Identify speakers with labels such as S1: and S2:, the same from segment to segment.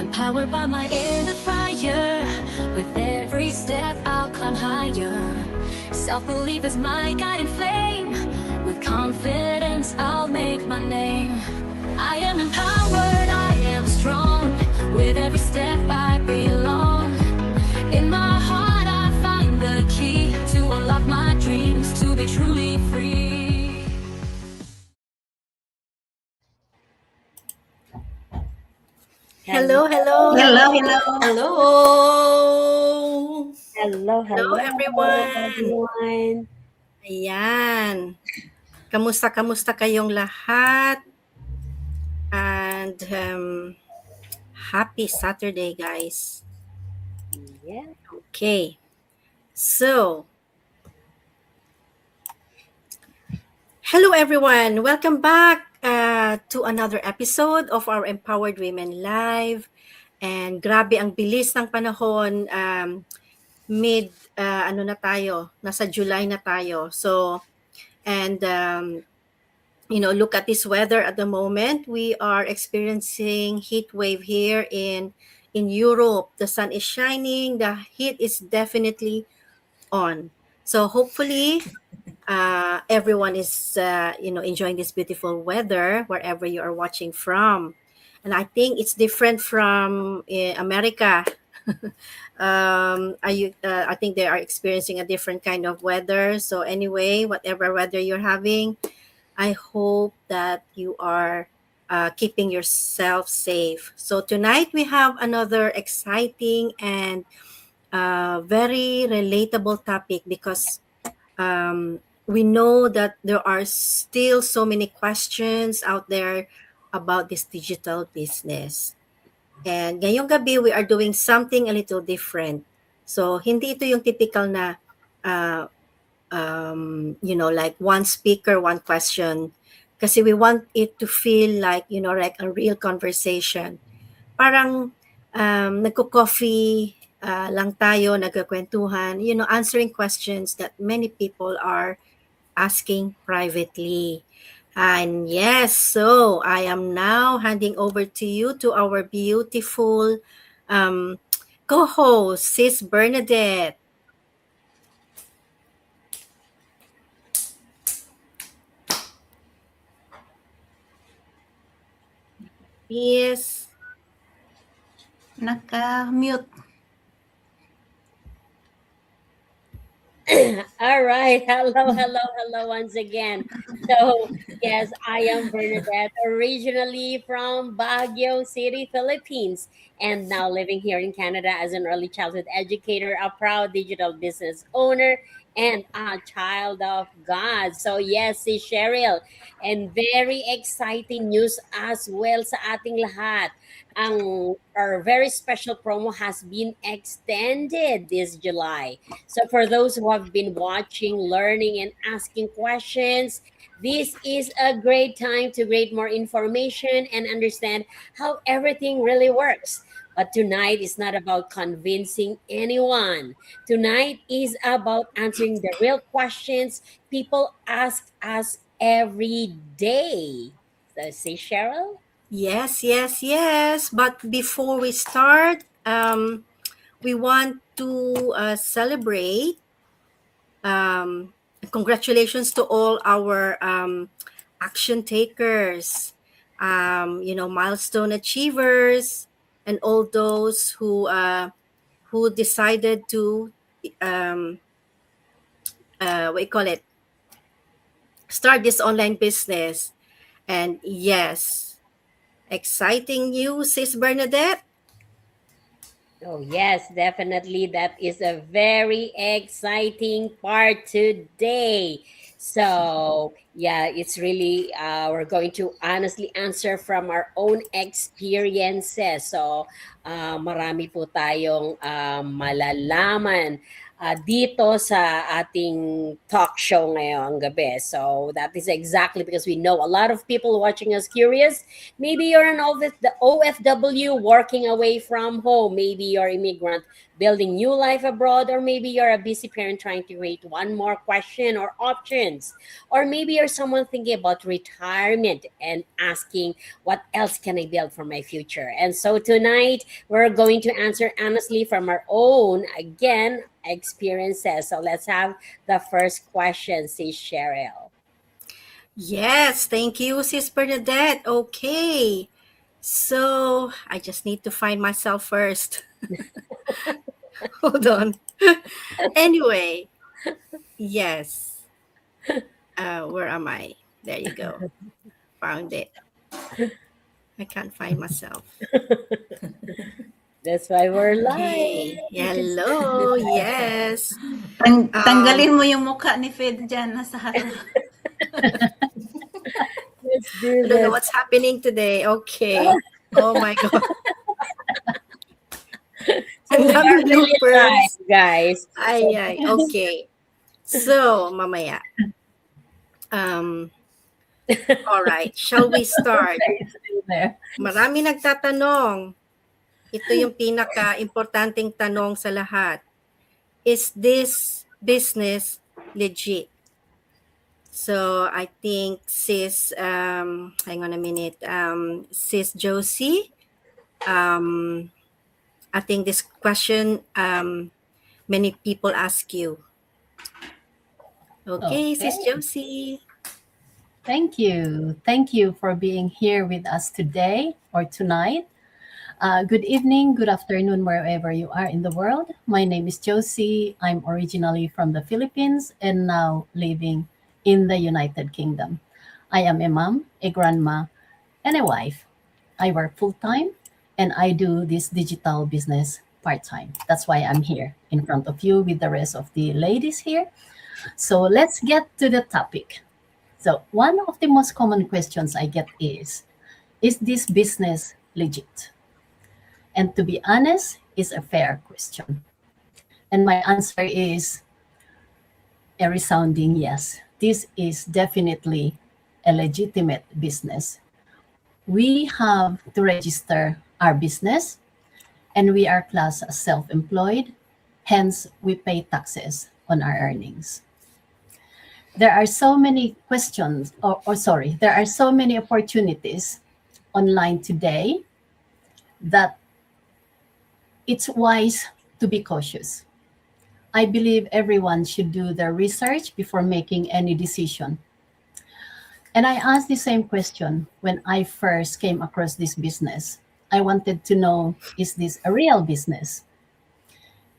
S1: Empowered by my inner fire, with every step I'll climb higher. Self-belief is my guiding flame. With confidence I'll make my name. I am empowered, I am strong. With every step I belong. In my heart I find the key to unlock my dreams, to be truly free.
S2: Hello, hello.
S3: Hello, hello.
S4: Hello.
S2: Hello,
S4: Hello, everyone.
S2: Ayan. Kamusta kayong lahat? And happy Saturday, guys.
S4: Yeah.
S2: Okay. So, hello, everyone. Welcome back to another episode of our Empowered Women Live. And grabe ang bilis ng panahon. Ano na tayo? Nasa July na tayo. So, and look at this weather at the moment. We are experiencing heat wave here in Europe. The sun is shining. The heat is definitely on. So hopefully, everyone is enjoying this beautiful weather wherever you are watching from. And I think it's different from America. I think they are experiencing a different kind of weather. So anyway, whatever weather you're having, I hope that you are keeping yourself safe. So tonight we have another exciting and very relatable topic because we know that there are still so many questions out there about this digital business. And ngayong gabi, we are doing something a little different. So hindi ito yung typical na uh, like one speaker, one question. Kasi we want it to feel like, like a real conversation. Parang nagko-coffee lang tayo, nagkakwentuhan, answering questions that many people are asking privately. And yes, so I am now handing over to you, to our beautiful co-host, Sis Bernadette. Yes.
S3: Naka-mute.
S4: All right. Hello once again. So, yes, I am Bernadette, originally from Baguio City, Philippines, and now living here in Canada as an early childhood educator, a proud digital business owner, and a child of God. So, yes, si Cheryl, and very exciting news as well sa ating lahat. Our very special promo has been extended this July. So, for those who have been watching, learning, and asking questions, this is a great time to get more information and understand how everything really works. But tonight is not about convincing anyone. Tonight is about answering the real questions people ask us every day. So, say, Cheryl?
S2: Yes. But before we start, we want to celebrate. Congratulations to all our action takers, milestone achievers, and all those who decided to what you call it, start this online business. And yes, exciting news, Sis Bernadette.
S4: Oh, yes, definitely. That is a very exciting part today. So, yeah, it's really, we're going to honestly answer from our own experiences. So, marami po tayong malalaman dito sa ating talk show ngayong gabi. So that is exactly because we know a lot of people watching us curious. Maybe you're an OFW working away from home. Maybe you're immigrant building new life abroad, or maybe you're a busy parent trying to create one more question or options, or maybe you're someone thinking about retirement and asking, what else can I build for my future? And so tonight we're going to answer honestly from our own, again, experiences. So let's have the first question, sis Cheryl.
S2: Yes, thank you, Sis Bernadette. Okay. So I just need to find myself first. Hold on. Anyway, yes. Where am I? There you go. Found it. I can't find myself.
S4: That's why we're live.
S2: Okay.
S4: You can see
S2: Hello. Yes.
S3: Tanggalin mo yung mukha ni Fed dyan, nasa harap.
S4: let's
S2: I
S4: do
S2: don't know
S4: this.
S2: what's happening today. Okay. Oh my God.
S4: So
S2: Ang
S4: we are
S2: daming
S4: really live,
S2: bloopers.
S4: guys. So
S2: Ay. Okay. So, mamaya. Um, all right. Shall we start?
S3: There.
S2: Marami nagtatanong. Ito yung pinaka-importanting tanong sa lahat. Is this business legit? So, I think hang on a minute, sis Josie, I think this question, many people ask you. Okay, sis
S3: Okay.
S2: Josie.
S3: Thank you. Thank you for being here with us today or tonight. Good evening, good afternoon, wherever you are in the world. My name is Josie. I'm originally from the Philippines and now living in the United Kingdom. I am a mom, a grandma, and a wife. I work full time and I do this digital business part time. That's why I'm here in front of you with the rest of the ladies here. So let's get to the topic. So, one of the most common questions I get is this business legit? And to be honest, is a fair question. And my answer is a resounding yes. This is definitely a legitimate business. We have to register our business and we are classed as self employed, hence, we pay taxes on our earnings. There are so many questions, there are so many opportunities online today that it's wise to be cautious. I believe everyone should do their research before making any decision. And I asked the same question when I first came across this business. I wanted to know, is this a real business?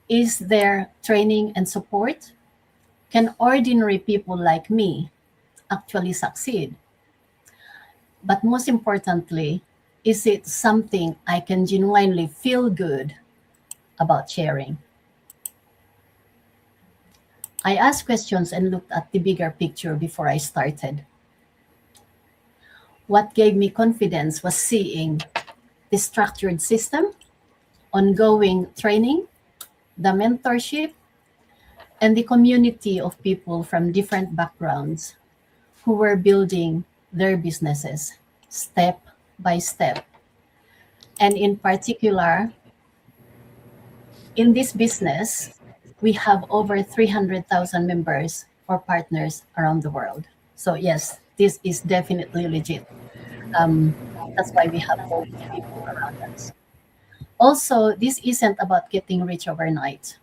S3: Is there training and support? Can ordinary people like me actually succeed? But most importantly, is it something I can genuinely feel good about sharing? I asked questions and looked at the bigger picture before I started. What gave me confidence was seeing the structured system, ongoing training, the mentorship, and the community of people from different backgrounds who were building their businesses step by step. And in particular, in this business, we have over 300,000 members or partners around the world. So yes, this is definitely legit. That's why we have all these people around us. Also, this isn't about getting rich overnight.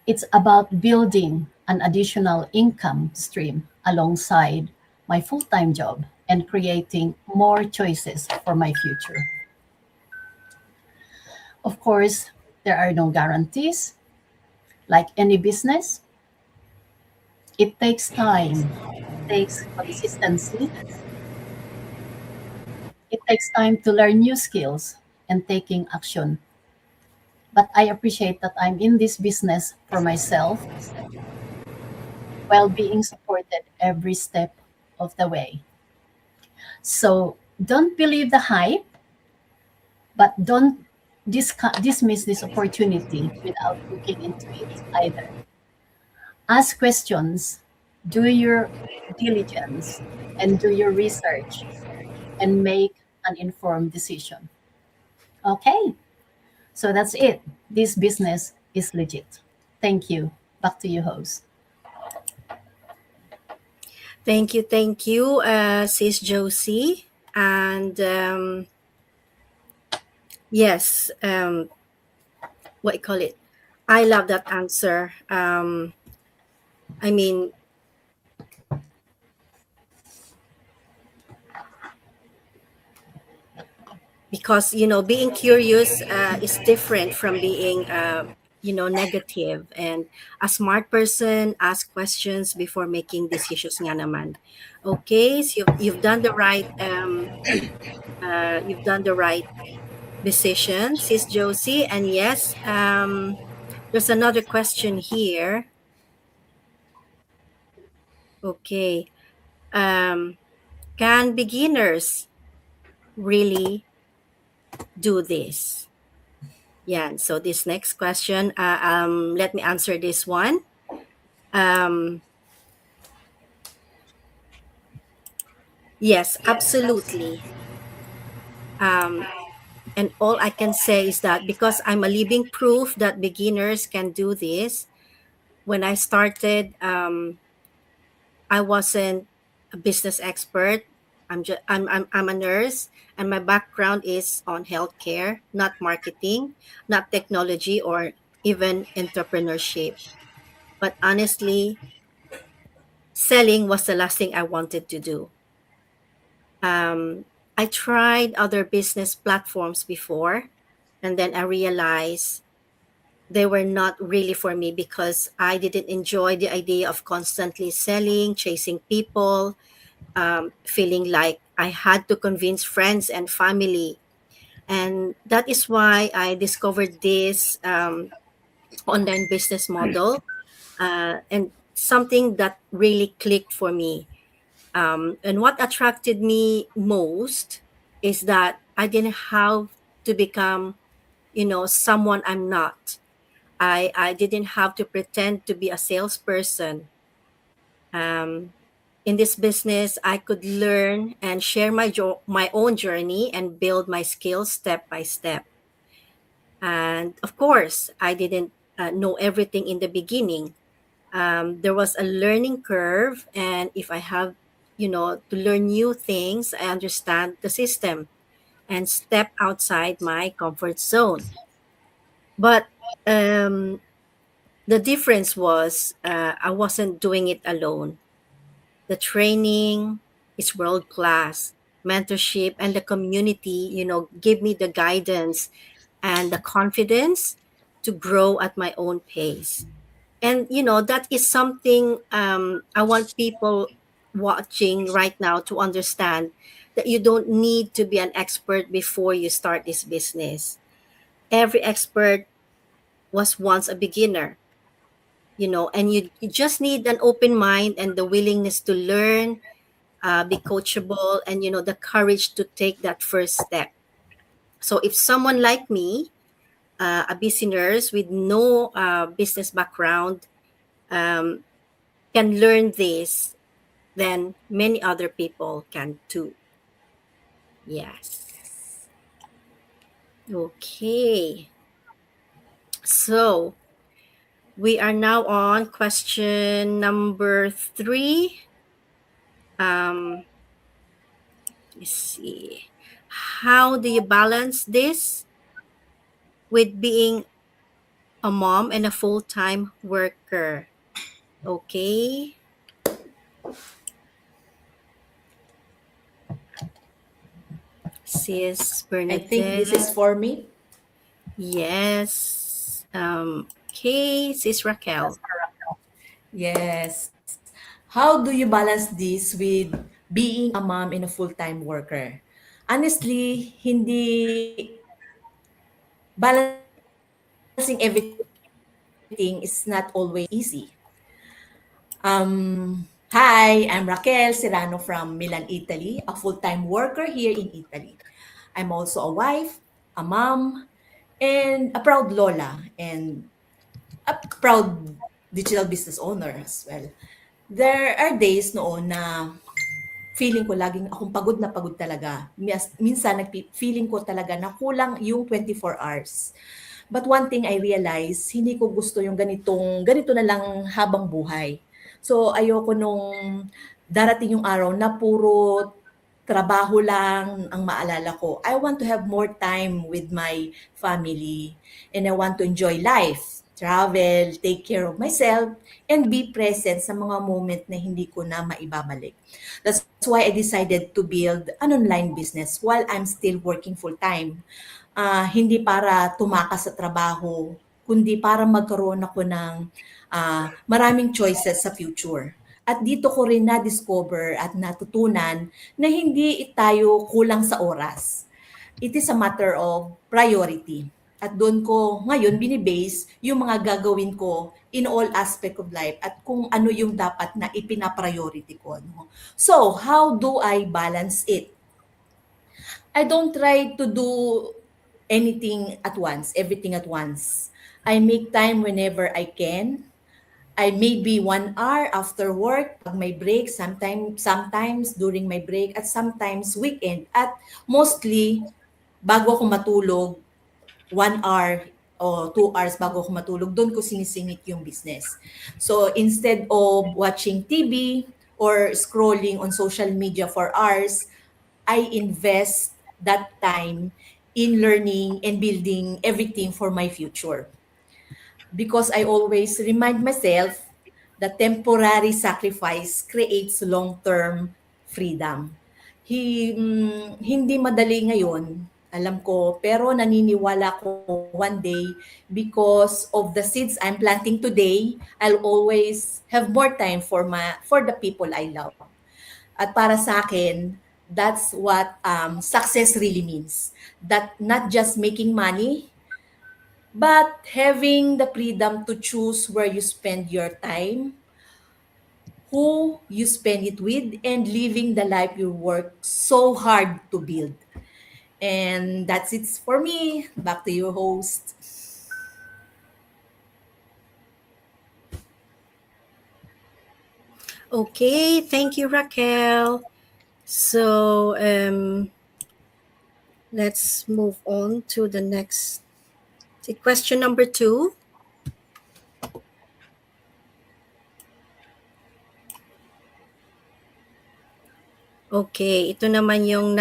S3: It's about building an additional income stream alongside my full-time job and creating more choices for my future. Of course, there are no guarantees. Like any business, it takes time, it takes consistency, it takes time to learn new skills and taking action. But I appreciate that I'm in this business for myself while being supported every step of the way. So don't believe the hype, but don't dismiss this opportunity without looking into it either. Ask questions, do your diligence, and do your research, and make an informed decision. Okay, so that's it. This business is legit. Thank you. Back to you, host.
S2: Thank you, Sis Josie. And yes, what you call it? I love that answer. I mean, because being curious is different from being negative, and a smart person asks questions before making decisions nga naman. Okay, so you've done the right decision, sis Josie. And yes, there's another question here. Okay, um, can beginners really do this? Yeah, so this next question, let me answer this one. Um, yes, absolutely. Um, and all I can say is that because I'm a living proof that beginners can do this, when I started, I wasn't a business expert. I'm a nurse, and my background is on healthcare, not marketing, not technology, or even entrepreneurship. But honestly, selling was the last thing I wanted to do. I tried other business platforms before, and then I realized they were not really for me because I didn't enjoy the idea of constantly selling, chasing people, feeling like I had to convince friends and family. And that is why I discovered this online business model, and something that really clicked for me. And what attracted me most is that I didn't have to become, someone I'm not. I didn't have to pretend to be a salesperson. Um, in this business, I could learn and share my own journey and build my skills step by step. And of course, I didn't know everything in the beginning. There was a learning curve, and if I have, to learn new things, I understand the system and step outside my comfort zone. But um, the difference was I wasn't doing it alone. The training is world class. Mentorship and the community, give me the guidance and the confidence to grow at my own pace. And that is something I want people watching right now to understand, that you don't need to be an expert before you start this business. Every expert was once a beginner, and you just need an open mind and the willingness to learn, be coachable, and the courage to take that first step. So if someone like me, a busy nurse with no business background, um, can learn this, then many other people can too. Yes. Okay. So we are now on question number 3. Um, let's see. How do you balance this with being a mom and a full-time worker? Okay. Sis
S5: I think this is
S2: Bernadette.
S5: for me.
S2: Yes. Okay, Sis Raquel.
S5: Yes. How do you balance this with being a mom and a full-time worker? Honestly, hindi balancing everything is not always easy. Hi, I'm Raquel Serrano from Milan, Italy, a full-time worker here in Italy. I'm also a wife, a mom, and a proud lola and a proud digital business owner as well. There are days noon na feeling ko laging akong pagod na pagod talaga. Minsan feeling ko talaga na kulang yung 24 hours. But one thing I realize, hindi ko gusto yung ganito na lang habang buhay. So ayoko nung darating yung araw na puro trabaho lang ang maalala ko. I want to have more time with my family and I want to enjoy life, travel, take care of myself, and be present sa mga moment na hindi ko na maibabalik. That's why I decided to build an online business while I'm still working full-time. Hindi para tumakas sa trabaho, kundi para magkaroon ako ng maraming choices sa future. At dito ko rin na-discover at natutunan na hindi tayo kulang sa oras. It is a matter of priority. At doon ko ngayon binibase yung mga gagawin ko in all aspect of life at kung ano yung dapat na ipina-priority ko. No? So, how do I balance it? I don't try to do anything at once, everything at once. I make time whenever I can. I maybe 1 hour after work, pag may break, sometimes during my break, at sometimes weekend. At mostly, bago ako matulog, 1 hour o 2 hours bago ako matulog, doon ko sinisingit yung business. So instead of watching TV or scrolling on social media for hours, I invest that time in learning and building everything for my future. Because I always remind myself that temporary sacrifice creates long-term freedom. Hindi madali ngayon, alam ko, pero naniniwala ko one day because of the seeds I'm planting today, I'll always have more time for the people I love. At para sa akin, that's what success really means. That not just making money, but having the freedom to choose where you spend your time, who you spend it with, and living the life you work so hard to build. And that's it for me. Back to your host.
S2: Okay, thank you, Raquel. So let's move on to the next question number 2. Okay, ito naman yung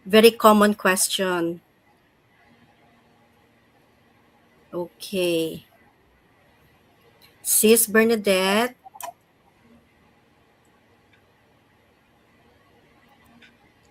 S2: very common question. Okay. Sis Bernadette.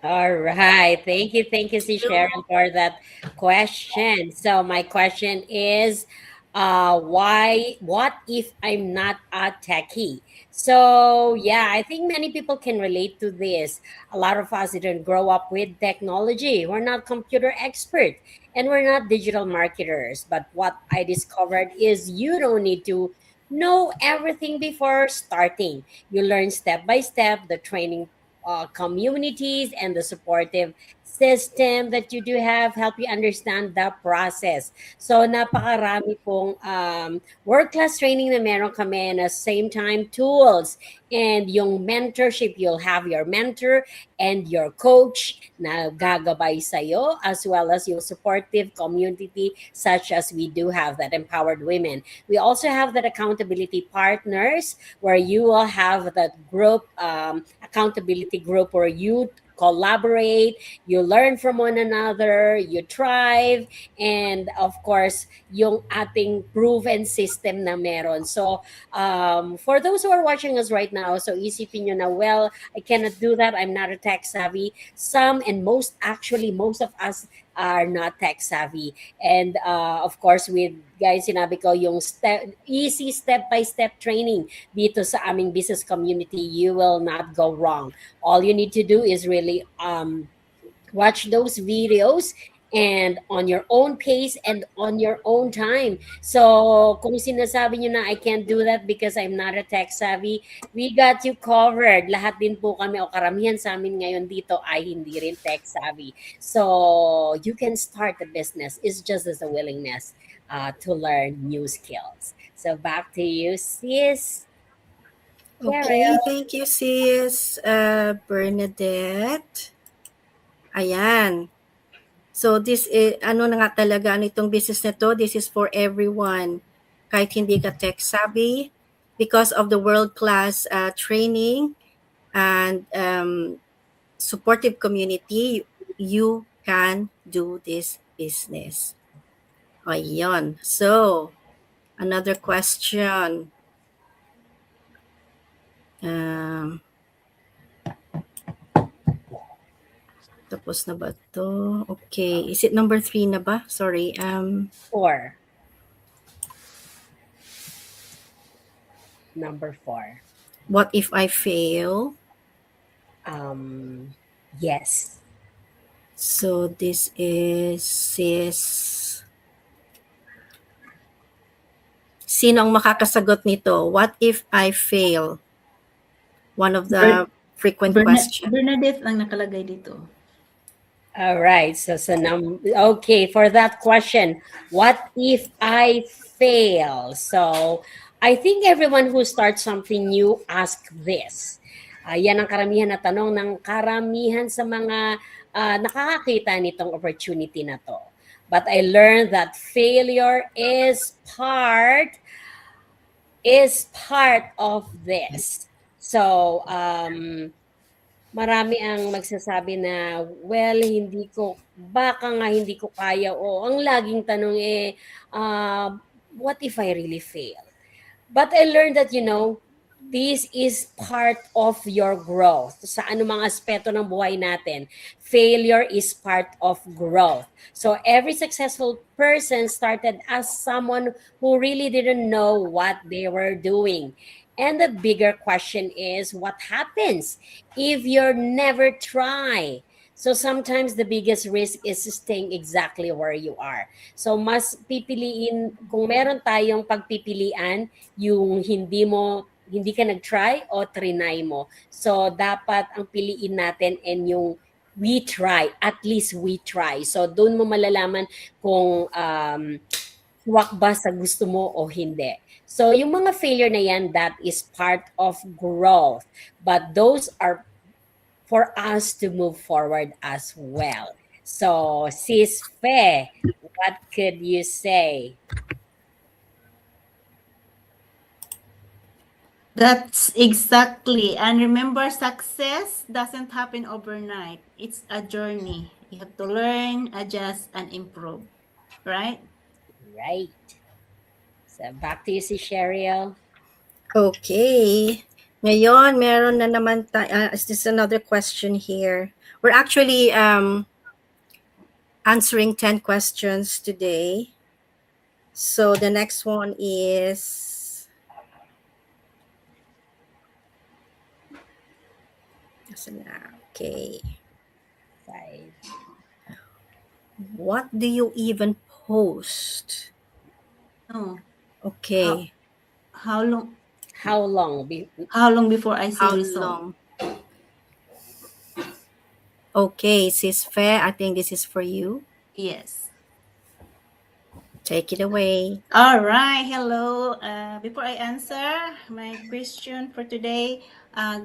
S4: All right. Thank you, si Sharon, for that question. So my question is, what if I'm not a techie? So yeah, I think many people can relate to this. A lot of us didn't grow up with technology. We're not computer expert and we're not digital marketers. But what I discovered is you don't need to know everything before starting. You learn step by step. The training communities and the supportive system that you do have help you understand the process. So napakarami pong work class training na meron kami and at the same time tools and yung mentorship, you'll have your mentor and your coach na gagabay sa'yo as well as yung supportive community such as we do have that empowered women. We also have that accountability partners where you will have that group accountability group where you collaborate, you learn from one another, you thrive, and of course, yung ating proven system na meron. So, for those who are watching us right now, so isipin nyo na, well, I cannot do that. I'm not a tech savvy. Some and most, actually, most of us are not tech savvy. And of course, with guys, sinabi ko yung easy step-by-step training dito sa aming business community, you will not go wrong. All you need to do is really watch those videos and on your own pace and on your own time. So kung sinasabi nyo na I can't do that because I'm not a tech savvy, we got you covered. Lahat din po kami o karamihan sa amin ngayon dito ay hindi rin tech savvy. So you can start a business. It's just as a willingness to learn new skills. So back to you, sis.
S2: Okay,
S4: Cheryl.
S2: thank you, sis. Bernadette. Ayan. So this is, ano na nga talaga, ano itong business na to, this is for everyone. Kahit hindi ka tech savvy, because of the world-class training and supportive community, you can do this business. Ayun. So, another question. Tapos na ba to? Okay. Is it number 3 na ba? Sorry.
S4: 4. Number 4.
S2: What if I fail?
S4: Yes.
S2: So this is sis. Sino ang makakasagot nito? What if I fail? One of the frequent questions.
S6: Bernadette ang nakalagay dito.
S4: All right. So okay, for that question, what if I fail? So I think everyone who starts something new ask this. Yan ang karamihan na tanong ng karamihan sa mga nakakakita nitong opportunity na to. But I learned that failure is part of this. So marami ang magsasabi na, well, baka nga hindi ko kaya, o ang laging tanong what if I really fail? But I learned that, this is part of your growth. Sa anumang aspeto ng buhay natin, failure is part of growth. So every successful person started as someone who really didn't know what they were doing. And the bigger question is, what happens if you never try? So sometimes the biggest risk is staying exactly where you are. So mas pipiliin, kung meron tayong pagpipilian, yung hindi ka nag-try o trinay mo. So dapat ang piliin natin and yung we try, at least we try. So doon mo malalaman kung huwag ba sa gusto mo o hindi. So yung mga failure na yan, that is part of growth. But those are for us to move forward as well. So Sis Fe, what could you say?
S6: That's exactly. And remember, success doesn't happen overnight. It's a journey. You have to learn, adjust, and improve. Right?
S4: Right. So back to you, si Cheryl.
S2: Okay. Ngayon, meron na naman is this another question here? We're actually answering 10 questions today. So the next one is okay.
S4: 5.
S2: What do you even post?
S6: No.
S2: Okay.
S6: How long?
S4: How long?
S6: How long before I see
S2: How
S6: result?
S2: long? Okay, Sis Fe, I think this is for you.
S6: Yes.
S2: Take it away.
S6: All right. Hello. Before I answer my question for today,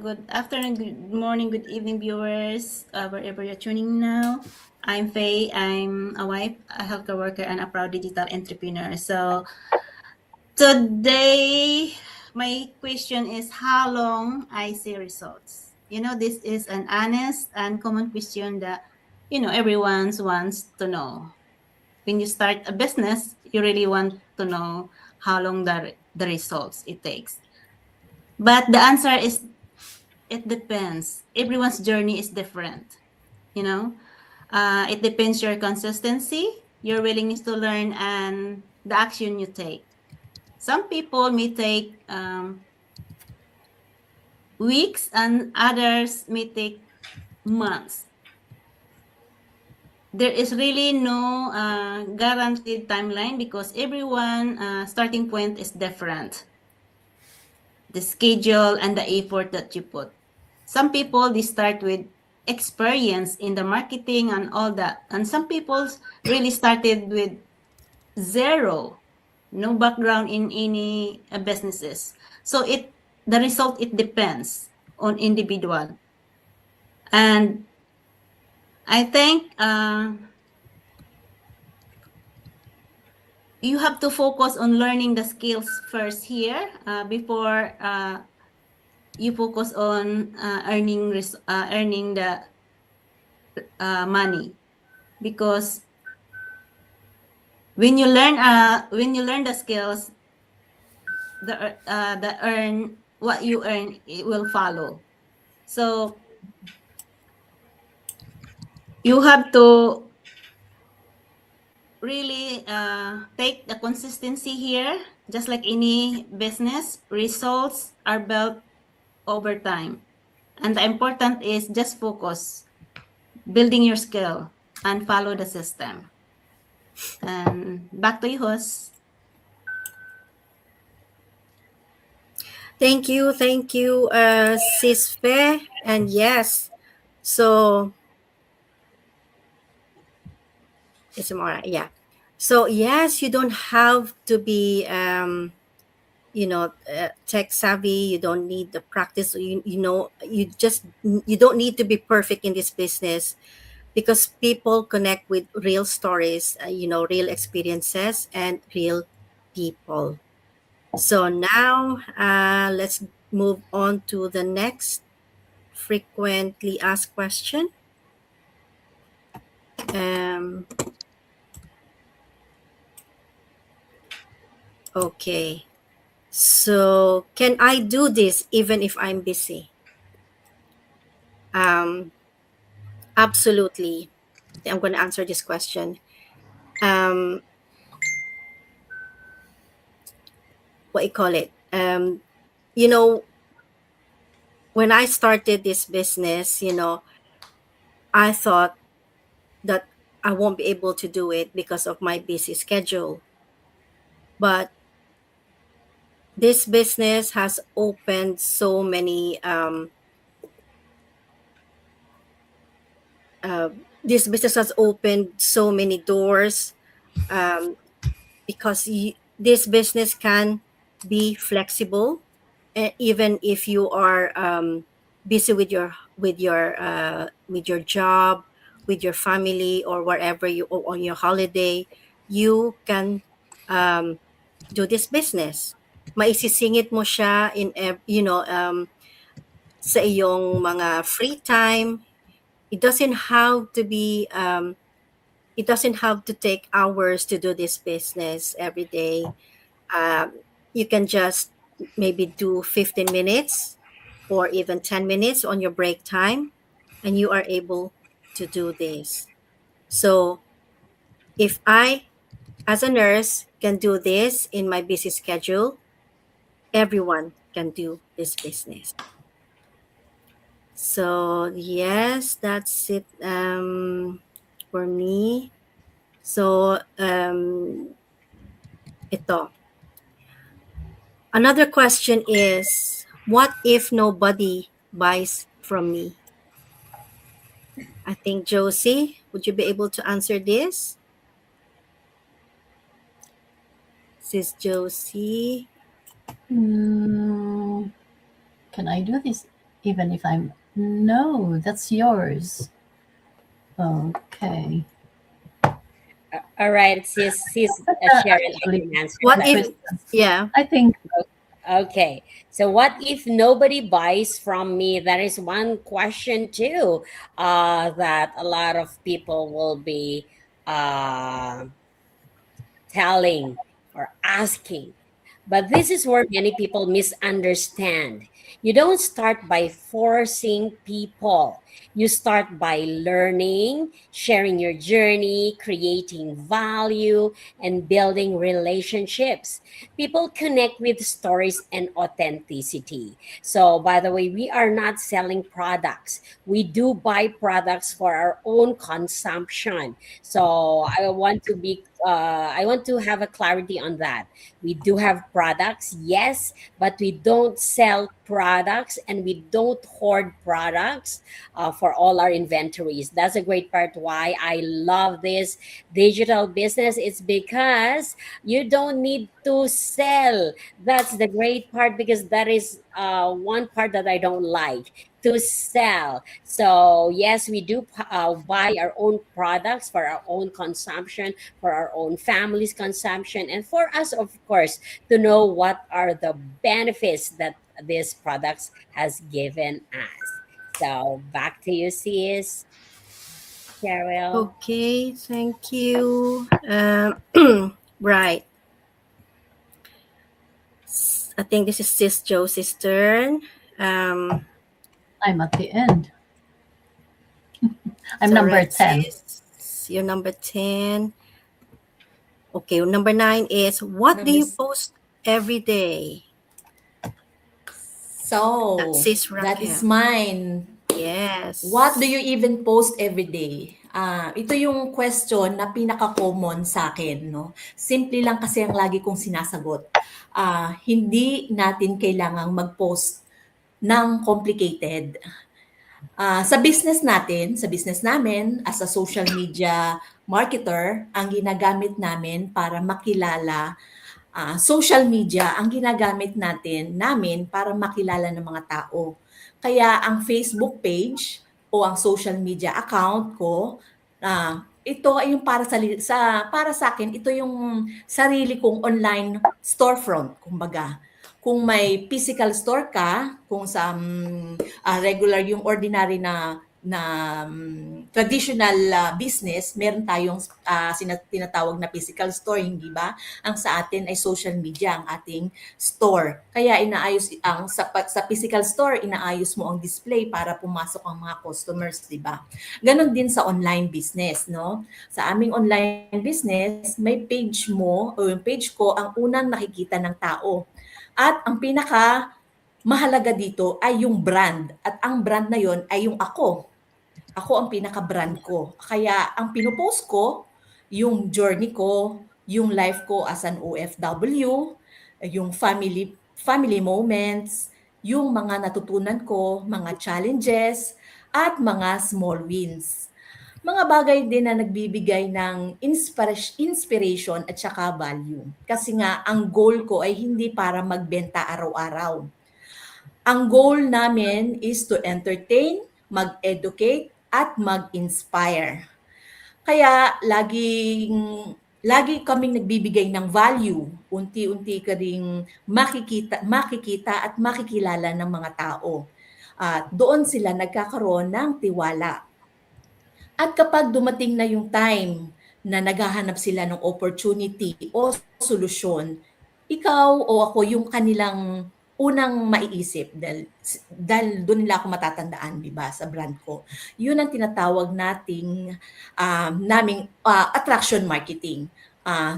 S6: good afternoon, good morning, good evening, viewers, wherever you're tuning now. I'm Faye. I'm a wife, a healthcare worker, and a proud digital entrepreneur. So today, my question is how long I see results. This is an honest and common question that, everyone wants to know. When you start a business, you really want to know how long the results it takes. But the answer is, it depends. Everyone's journey is different. It depends your consistency, your willingness to learn, and the action you take. Some people may take weeks, and others may take months. there is really no guaranteed timeline because everyone starting point is different. The schedule and the effort that you put. Some people they start with experience in the marketing and all that, and some people really started with zero, no background in any businesses. So the result it depends on individual, and I think you have to focus on learning the skills first here before you focus on earning the money, because when you learn the skills, the earn what you earn it will follow. So you have to really take the consistency here. Just like any business, results are built over time, and the important is just focus building your skill and follow the system. And back to you, host.
S2: Thank you, Sis Fe. And yes, so it's more, yeah. So yes, you don't have to be, tech savvy. You don't need the practice. You don't need to be perfect in this business, because people connect with real stories, real experiences and real people. So now, let's move on to the next frequently asked question. Um, okay. So, can I do this even if I'm busy? Um, Absolutely. I'm going to answer this question. Um, what you call it? You know, when I started this business, I thought that I won't be able to do it because of my busy schedule. But this business has opened so many uh, this business has opened so many doors, um, because this business can be flexible, even if you are busy with your job, with your family, or wherever you or on your holiday. You can um, do this business. Maisisingit mo siya sa iyong mga free time. It doesn't have to be it doesn't have to take hours to do this business every day. You can just maybe do 15 minutes or even 10 minutes on your break time, and you are able to do this. So if I, as a nurse, can do this in my busy schedule, everyone can do this business. So yes, that's it for me. So ito. Another question is, what if nobody buys from me? I think Josie, would you be able to answer this? Sis Josie.
S3: Mm, can I do this even if I'm. No, that's yours. Okay.
S4: All right, sis Cheryl, I
S3: Actually,
S4: can answer
S2: What
S4: that.
S2: if,
S3: Kristen,
S2: yeah,
S3: I think
S4: Okay, so what if nobody buys from me? That is one question too, that a lot of people will be uh, telling or asking. But this is where many people misunderstand. You don't start by forcing people. You start by learning, sharing your journey, creating value, and building relationships. People connect with stories and authenticity. So, by the way, we are not selling products. We do buy products for our own consumption. So, I want to have a clarity on that. We do have products, yes, but we don't sell products and we don't hoard products for all our inventories. That's a great part why I love this digital business. It's because you don't need to sell. That's the great part, because that is one part that I don't like, to sell. So yes, we do buy our own products for our own consumption, for our own family's consumption, and for us, of course, to know what are the benefits that these products has given us. So back to you, sis Cheryl.
S2: Okay, thank you. Right. I think this is Sis Josie's turn. Um,
S3: I'm at the end. I'm
S2: so
S3: number
S2: right,
S3: 10.
S2: sis, you're number 10. Okay, number 9 is what do
S5: Number
S2: you
S5: s-
S2: post every day? That's
S5: so,
S2: Sis
S5: that is
S2: Raquel.
S5: mine. What do
S2: Yes.
S5: you even post every day? Ito yung question na pinaka-common sa akin, no? Simple lang kasi ang lagi kong sinasagot. Hindi natin kailangang mag-post ng complicated. Sa business natin, sa business namin, as a social media marketer, ang ginagamit namin para makilala, social media ang ginagamit namin para makilala ng mga tao. Kaya ang Facebook page o ang social media account ko, ito ay yung para sa akin, ito yung sarili kong online storefront, kumbaga. Kung may physical store ka, kung sa regular yung ordinary na traditional business, meron tayong tinatawag na physical store, hindi ba? Ang sa atin ay social media ang ating store. Kaya inaayos sa physical store, inaayos mo ang display para pumasok ang mga customers, di ba? Ganon din sa online business, no? Sa aming online business, may page mo o yung page ko ang unang nakikita ng tao. At ang pinaka mahalaga dito ay yung brand. At ang brand na yon ay yung ako. Ako ang pinaka-brand ko. Kaya ang pinopost ko, yung journey ko, yung life ko as an OFW, yung family moments, yung mga natutunan ko, mga challenges, at mga small wins. Mga bagay din na nagbibigay ng inspiration at saka value. Kasi nga, ang goal ko ay hindi para magbenta araw-araw. Ang goal namin is to entertain, mag-educate, at mag-inspire. Kaya lagi kaming nagbibigay ng value. Unti-unti ka ring makikita at makikilala ng mga tao. At doon sila nagkakaroon ng tiwala. At kapag dumating na yung time na naghahanap sila ng opportunity o solusyon, ikaw o ako yung kanilang unang maiisip dahil doon nila ako matatandaan, di ba, sa brand ko. Yun ang tinatawag naming attraction marketing.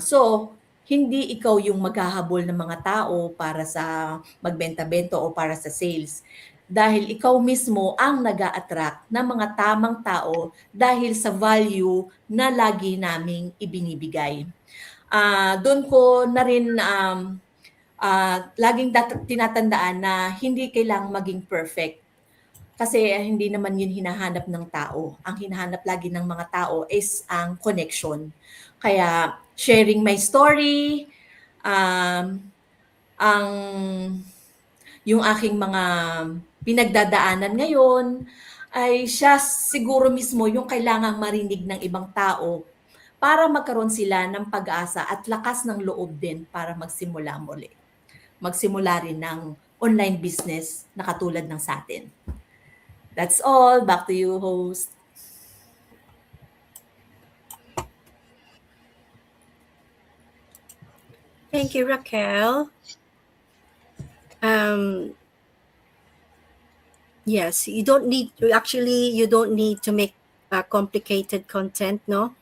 S5: So, hindi ikaw yung maghahabol ng mga tao para sa magbenta-benta o para sa sales. Dahil ikaw mismo ang nag-a-attract ng mga tamang tao dahil sa value na lagi naming ibinibigay. Doon ko na rin laging tinatandaan na hindi kailangang maging perfect. Kasi hindi naman yun hinahanap ng tao. Ang hinahanap lagi ng mga tao is ang connection. Kaya sharing my story, um, ang yung aking mga pinagdadaanan ngayon ay siya siguro mismo yung kailangang marinig ng ibang tao para magkaroon sila ng pag-asa at lakas ng loob din para magsimula muli. Magsimula rin ng online business na katulad ng sa atin. That's all. Back to you, host.
S2: Thank you, Raquel. Um, yes, you don't need actually you don't need to make complicated content. No,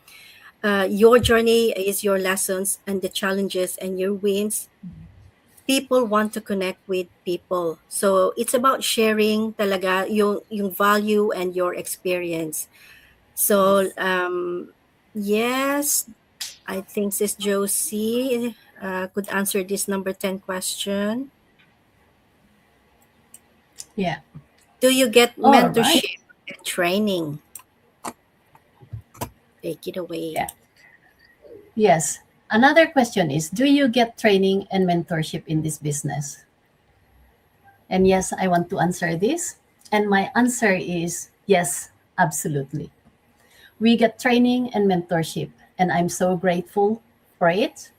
S2: your journey is your lessons and the challenges and your wins. People want to connect with people, so it's about sharing talaga yung value and your experience. So
S5: Yes.
S2: yes, I think Sis Josie could answer this number 10 question.
S3: Yeah.
S2: Do you get
S3: All right.
S2: mentorship and training? Take it away.
S3: Yeah. Yes. Another question is, do you get training and mentorship in this business? And yes, I want to answer this. And my answer is yes, absolutely. We get training and mentorship, and I'm so grateful for it.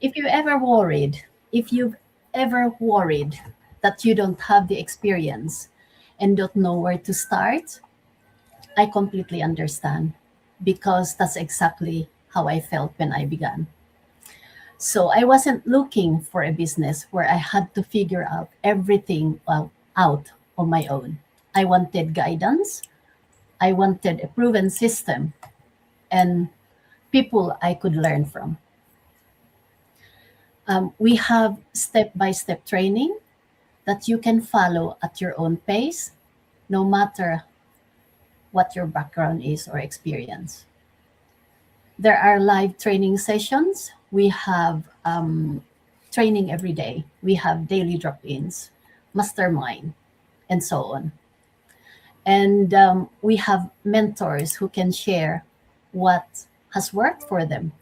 S3: If you ever worried, if you've ever worried that you don't have the experience and don't know where to start, I completely understand because that's exactly how I felt when I began. So I wasn't looking for a business where I had to figure out everything out on my own. I wanted guidance, I wanted a proven system, and people I could learn from. We have step by step training that you can follow at your own pace, no matter what your background is or experience. There are live training sessions. We have training every day. We have daily drop ins, mastermind, and so on. And we have mentors who can share what has worked for them,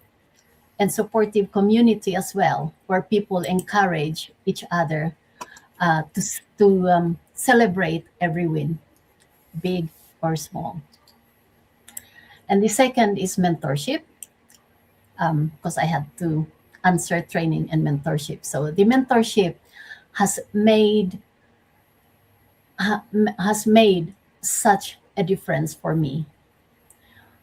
S3: and supportive community as well, where people encourage each other to celebrate every win, big or small. And the second is mentorship, because I had to answer training and mentorship. So the mentorship has made has made such a difference for me.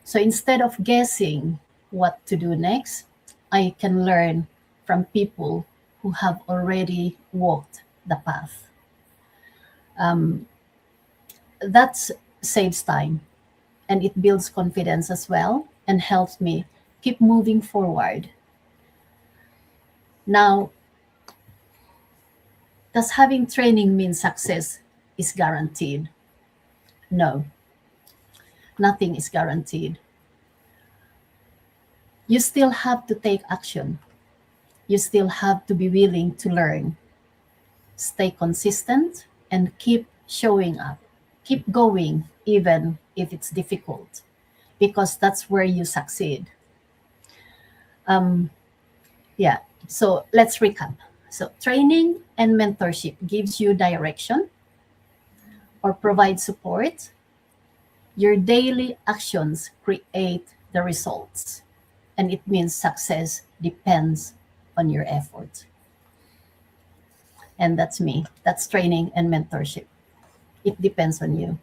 S3: So instead of guessing what to do next, I can learn from people who have already walked the path. That saves time and it builds confidence as well and helps me keep moving forward. Now, does having training mean success is guaranteed? No, nothing is guaranteed. You still have to take action. You still have to be willing to learn, stay consistent, and keep showing up. Keep going, even if it's difficult, because that's where you succeed. Yeah, so let's recap. So, training and mentorship gives you direction or provide support. Your daily actions create the results, and it means success depends on your effort. And that's me. That's training and mentorship. It depends on you.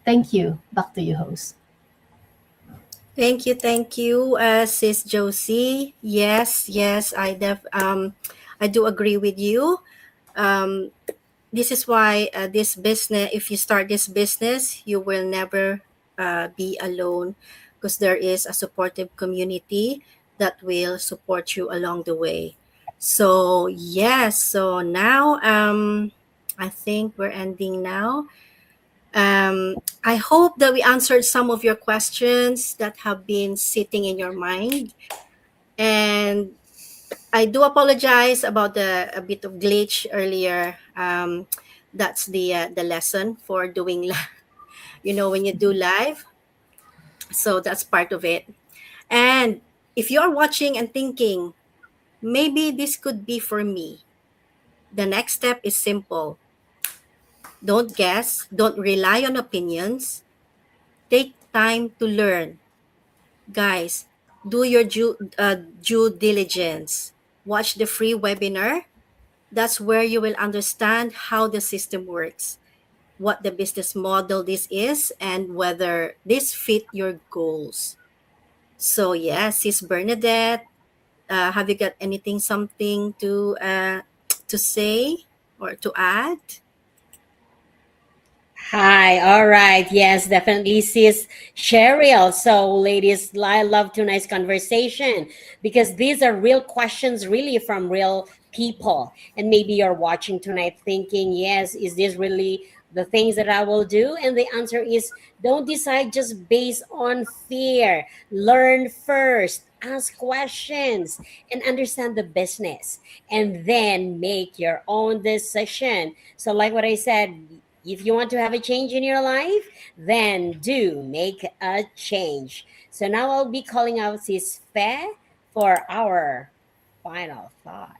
S3: Thank you. Back to you, host.
S2: Thank you, Sis Josie. Yes, yes, I do agree with you. Um, this is why this business, if you start this business, you will never be alone because there is a supportive community that will support you along the way. So yes, so now I think we're ending now. I hope that we answered some of your questions that have been sitting in your mind. And I do apologize about the a bit of glitch earlier. That's the lesson for doing, when you do live. So that's part of it. And if you're watching and thinking, maybe this could be for me, the next step is simple. Don't guess, don't rely on opinions, take time to learn. Guys, do your due diligence. Watch the free webinar. That's where you will understand how the system works, what the business model this is, and whether this fit your goals. So yes, Sis Bernadette, have you got anything, something to say or to add?
S4: Hi, all right. Yes, definitely, sis Cheryl. So, ladies, I love tonight's conversation because these are real questions, really from real people. And maybe you're watching tonight thinking, yes, is this really the things that I will do? And the answer is don't decide just based on fear. Learn first, ask questions, and understand the business, and then make your own decision. So, like what I said, if you want to have a change in your life, then do make a change. So now I'll be calling out Sis Fe for our final thought.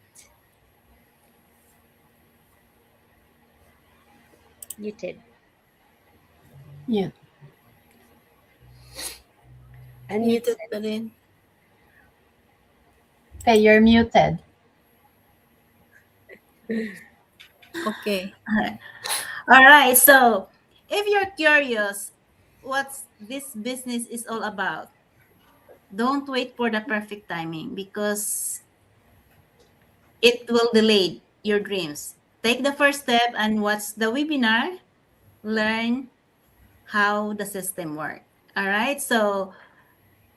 S4: Muted.
S3: You,
S4: Unmute.
S2: Muted pa rin.
S3: Faye, you're muted.
S2: Okay.
S6: All right. So, if you're curious what this business is all about, don't wait for the perfect timing because it will delay your dreams. Take the first step and watch the webinar. Learn how the system works. All right. So,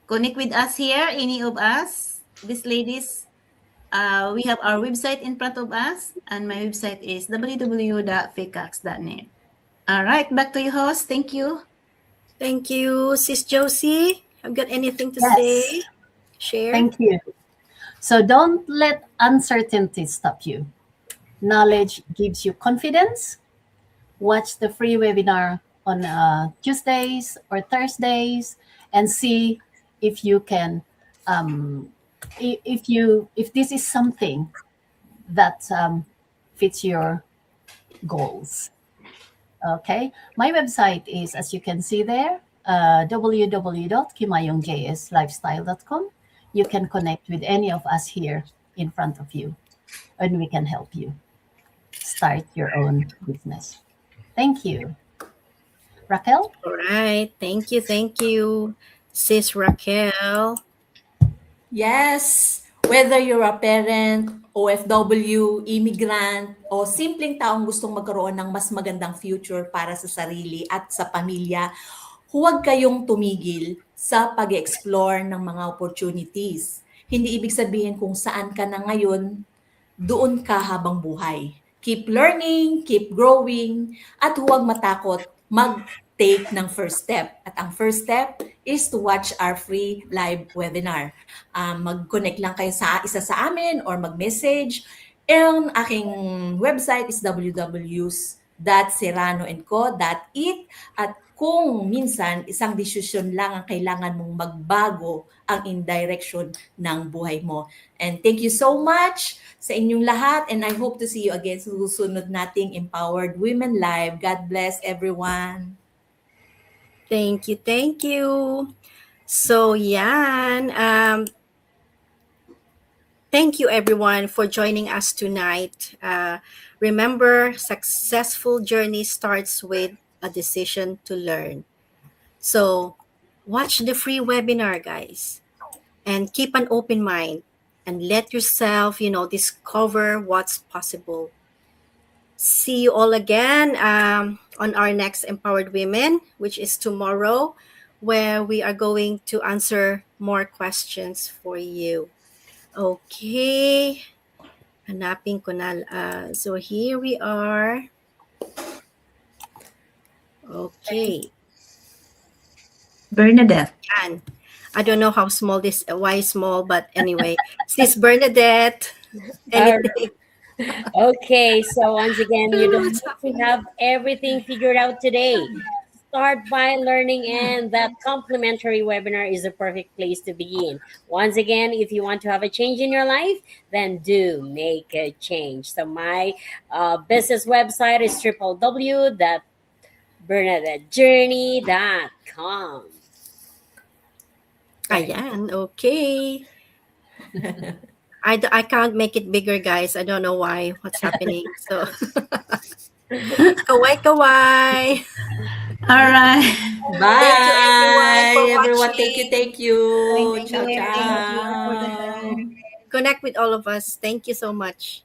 S6: connect with us here, any of us. These ladies, we have our website in front of us, and my website is www.ficax.net. All right, back to you, host. Thank you.
S2: Thank you, Sis Josie. Have got anything to
S3: Yes,
S2: say? Share?
S3: thank you. So don't let uncertainty stop you. Knowledge gives you confidence. Watch the free webinar on Tuesdays or Thursdays and see if you can, if this is something that fits your goals. Okay, my website is, as you can see there, www.kimayongjslifestyle.com. You can connect with any of us here in front of you, and we can help you start your own business. Thank you. Raquel?
S2: All right. Thank you, Sis Raquel.
S5: Yes, whether you're a parent, OFW, immigrant, o simpleng taong gustong magkaroon ng mas magandang future para sa sarili at sa pamilya, huwag kayong tumigil sa pag-explore ng mga opportunities. Hindi ibig sabihin kung saan ka na ngayon, doon ka habang buhay. Keep learning, keep growing, at huwag matakot mag-take ng first step. At ang first step is to watch our free live webinar. Mag-connect lang kayo sa isa sa amin or mag-message. Ang aking website is www.serranoandco.it, at kung minsan isang desisyon lang ang kailangan mong magbago ang indirection ng buhay mo. And thank you so much sa inyong lahat, and I hope to see you again sa susunod nating Empowered Women Live. God bless everyone.
S2: Thank you, thank you. So, yan. Thank you, everyone, for joining us tonight. Remember, successful journey starts with a decision to learn. So, watch the free webinar, guys, and keep an open mind and let yourself, discover what's possible. See you all again on our next Empowered Women, which is tomorrow, where we are going to answer more questions for you. Okay. Hanapin ko na. So here we are. Okay.
S6: Bernadette.
S2: Yan. I don't know how small this, why small, but anyway. Sis Bernadette, anything?
S4: Okay, so once again, you don't have to have everything figured out today. Start by learning, and that complimentary webinar is the perfect place to begin. Once again, if you want to have a change in your life, then do make a change. So my business website is www.bernadettejourney.com.
S2: Ayan, okay. I can't make it bigger, guys. I don't know why. What's happening? So, kawai.
S6: All right.
S5: Bye,
S2: Thank you, everyone, for
S5: everyone.
S2: watching.
S5: Thank you.
S6: Thank
S5: Ciao,
S6: you.
S5: ciao.
S6: Thank you for the time.
S2: connect with all of us. Thank you so much.